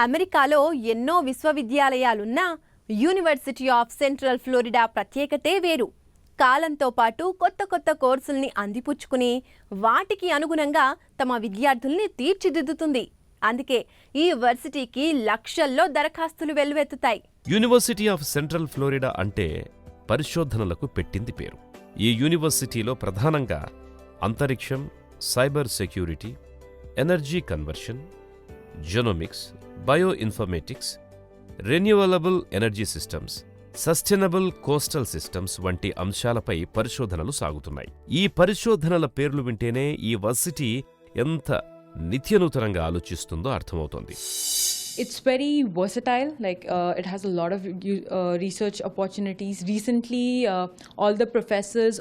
అమెరికాలో ఎన్నో విశ్వవిద్యాలయాలున్నా university of central Florida ప్రత్యేకతే వేరు. కాలంతో పాటు కొత్త కొత్త కోర్సుల్ని అందిపుచ్చుకుని వాటికి అనుగుణంగా తమ విద్యార్థుల్ని తీర్చిదిద్దుతుంది. అందుకే ఈ వర్సిటీకి లక్షల్లో దరఖాస్తులు వెల్లువెత్తుతాయి. యూనివర్సిటీ ఆఫ్ సెంట్రల్ ఫ్లోరిడా అంటే పరిశోధనలకు పెట్టింది పేరు. ఈ యూనివర్సిటీలో ప్రధానంగా అంతరిక్షం, cyber security, energy conversion, genomics, bio informatics, రెన్యూవలబుల్ energy systems, sustainable coastal systems వంటి అంశాలపై పరిశోధనలు సాగుతున్నాయి. ఈ పరిశోధనల పేర్లు వింటేనే ఈ వర్సిటీ ఎంత నిత్యనూతనంగా ఆలోచిస్తుందో అర్థమవుతోంది. It's very versatile, it has a lot of research opportunities. Recently, all the professors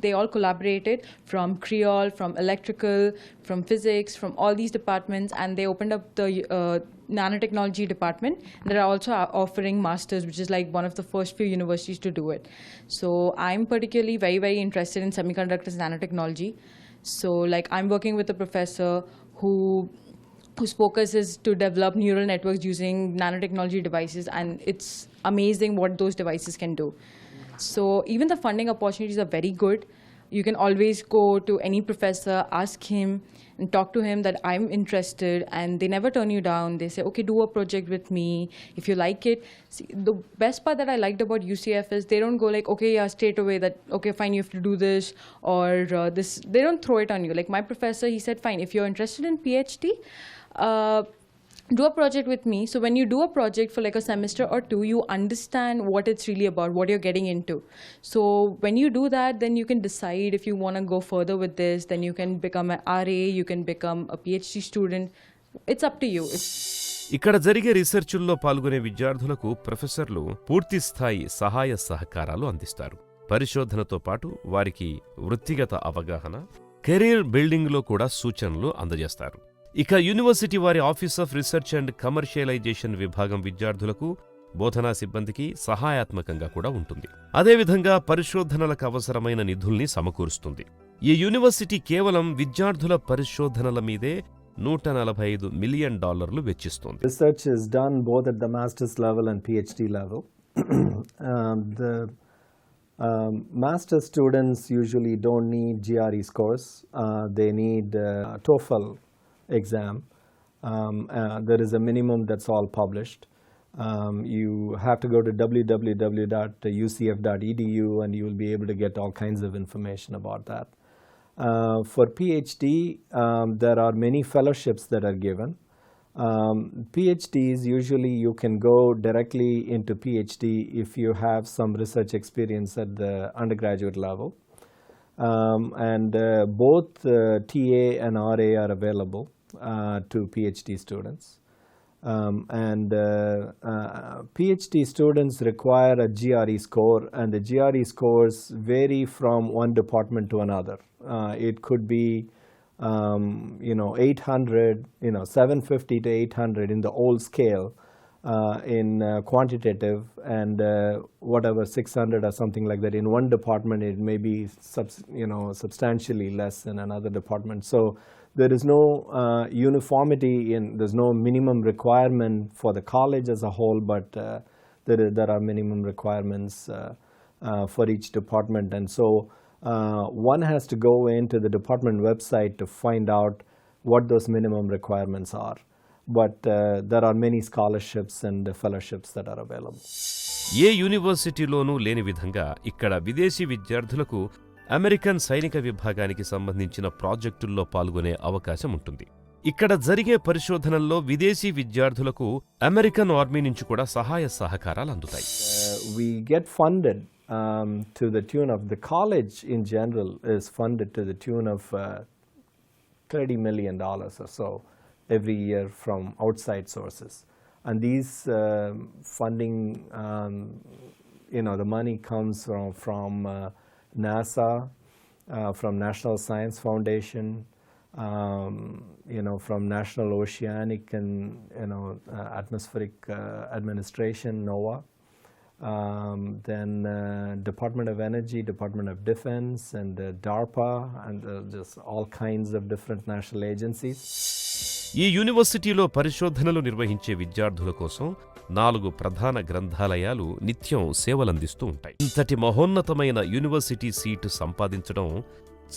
they all collaborated from Creole, from electrical, from physics, from all these departments, and they opened up the nanotechnology department. They're also offering masters, which is like one of the first few universities to do it. So I'm particularly very, very interested in semiconductors and nanotechnology. So I'm working with a professor whose focus is to develop neural networks using nanotechnology devices, and it's amazing what those devices can do. So even the funding opportunities are very good. You can always go to any professor, ask him and talk to him that I'm interested, and they never turn you down. They say, okay, do a project with me if you like it. See, the best part that I liked about UCF is they don't go like, okay, yeah, straight away that, okay, fine, you have to do this or this. They don't throw it on you. Like my professor, he said, fine, if you're interested in PhD, do a project with me. So when you do a project for like a semester or two, you understand what it's really about, what you're getting into. So when you do that, then you can decide if you want to go further with this. Then you can become an RA, you can become a PhD student. It's up to you. ఇక్కడ జరిగే రీసెర్చుల్లో పాల్గొనే విద్యార్థులకు ప్రొఫెసర్లు పూర్తిస్థాయి సహాయ సహకారాలు అందిస్తారు. పరిశోధనతో పాటు వారికి వృత్తిగత అవగాహన, కెరీర్ బిల్డింగ్లో కూడా సూచనలు అందజేస్తారు. ఇక యూనివర్సిటీ వారి office of research and commercialisation విభాగం విద్యార్థులకు, బోధనా సిబ్బందికి సహాయాత్మకంగా కూడా ఉంటుంది. అదేవిధంగా పరిశోధనలకు అవసరమైన నిధుల్ని సమకూరుస్తుంది. ఈ యూనివర్సిటీ కేవలం విద్యార్థుల పరిశోధనల మీదే $145 million వెచ్చిస్తోంది. Research is done both at the master's level and PhD level. The master's students usually don't need GRE scores. They need TOEFL exam. There is a minimum that's all published. You have to go to www.ucf.edu and you will be able to get all kinds of information about that. For PhD, there are many fellowships that are given. PhDs, usually you can go directly into PhD if you have some research experience at the undergraduate level. Both TA and RA are available to PhD students. PhD students require a GRE score, and the GRE scores vary from one department to another. It could be 800, 750 to 800 in the old scale. In quantitative, and whatever 600 or something like that in one department, it may be substantially less in another department. So there is no uniformity there's no minimum requirement for the college as a whole, but there are minimum requirements for each department, and so one has to go into the department website to find out what those minimum requirements are. But there are many scholarships and fellowships that are available. ఏ యూనివర్సిటీలోనూ లేని విధంగా ఇక్కడ విదేశీ విద్యార్థులకు American సైనిక విభాగానికి సంబంధించిన ప్రాజెక్టుల్లో పాల్గొనే అవకాశం ఉంటుంది. ఇక్కడ జరిగే పరిశోధనల్లో విదేశీ విద్యార్థులకు అమెరికన్ ఆర్మీ నుంచి కూడా సహాయ సహకారాలు అందుతాయి. We get funded to the tune of the college in general is funded to the tune of $30 million or so every year from outside sources, and these funding, the money comes from NASA, from National Science Foundation, from National Oceanic and Atmospheric Administration, NOAA, then Department of Energy, Department of Defense, and DARPA, and just all kinds of different national agencies. ఈ యూనివర్సిటీలో పరిశోధనలు నిర్వహించే విద్యార్థుల కోసం 4 ప్రధాన గ్రంథాలయాలు నిత్యం సేవలందిస్తూ ఉంటాయి. ఇంతటి మహోన్నతమైన యూనివర్సిటీ సీటు సంపాదించడం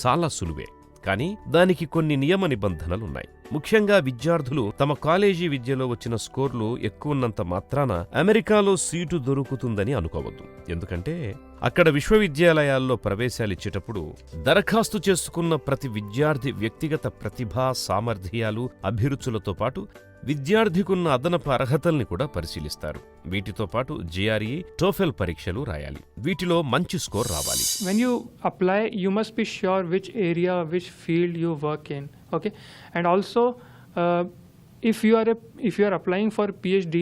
చాలా సులువే, కానీ దానికి కొన్ని నియమ నిబంధనలున్నాయి. ముఖ్యంగా విద్యార్థులు తమ కాలేజీ విద్యలో వచ్చిన స్కోర్లు ఎక్కువున్నంత మాత్రాన అమెరికాలో సీటు దొరుకుతుందని అనుకోవద్దు. ఎందుకంటే అక్కడ విశ్వవిద్యాలయాల్లో ప్రవేశాలిచ్చేటప్పుడు దరఖాస్తు చేసుకున్న ప్రతి విద్యార్థి వ్యక్తిగత ప్రతిభా సామర్థ్యాలు అభిరుచులతో పాటు విద్యార్థికున్న అదనపు అర్హతల్ని కూడా పరిశీలిస్తారు. వీటితో పాటు GRE, TOEFL పరీక్షలు రాయాలి. వీటిలో మంచి స్కోర్ రావాలి. When you apply, you must be sure which area, which field you work in. Okay, and also if you are applying for PhD,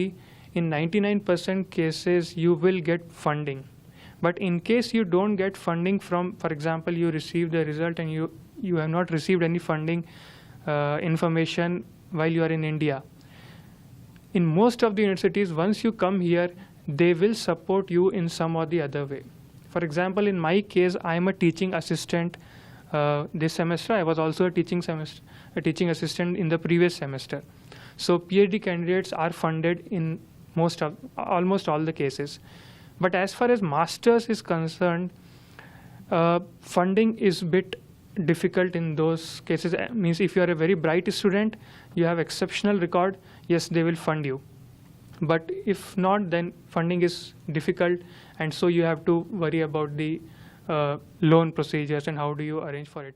in 99% cases you will get funding. But in case you don't get funding from, for example, you receive the result and you have not received any funding information while you are in India. In most of the universities, once you come here, they will support you in some or the other way. For example, in my case, I am a teaching assistant this semester. I was also a teaching assistant in the previous semester. So PhD candidates are funded in almost all the cases. But as far as masters is concerned, funding is bit difficult in those cases. Means if you are a very bright student, you have exceptional record, yes, they will fund you. But if not, then funding is difficult, and so you have to worry about the loan procedures and how do you arrange for it.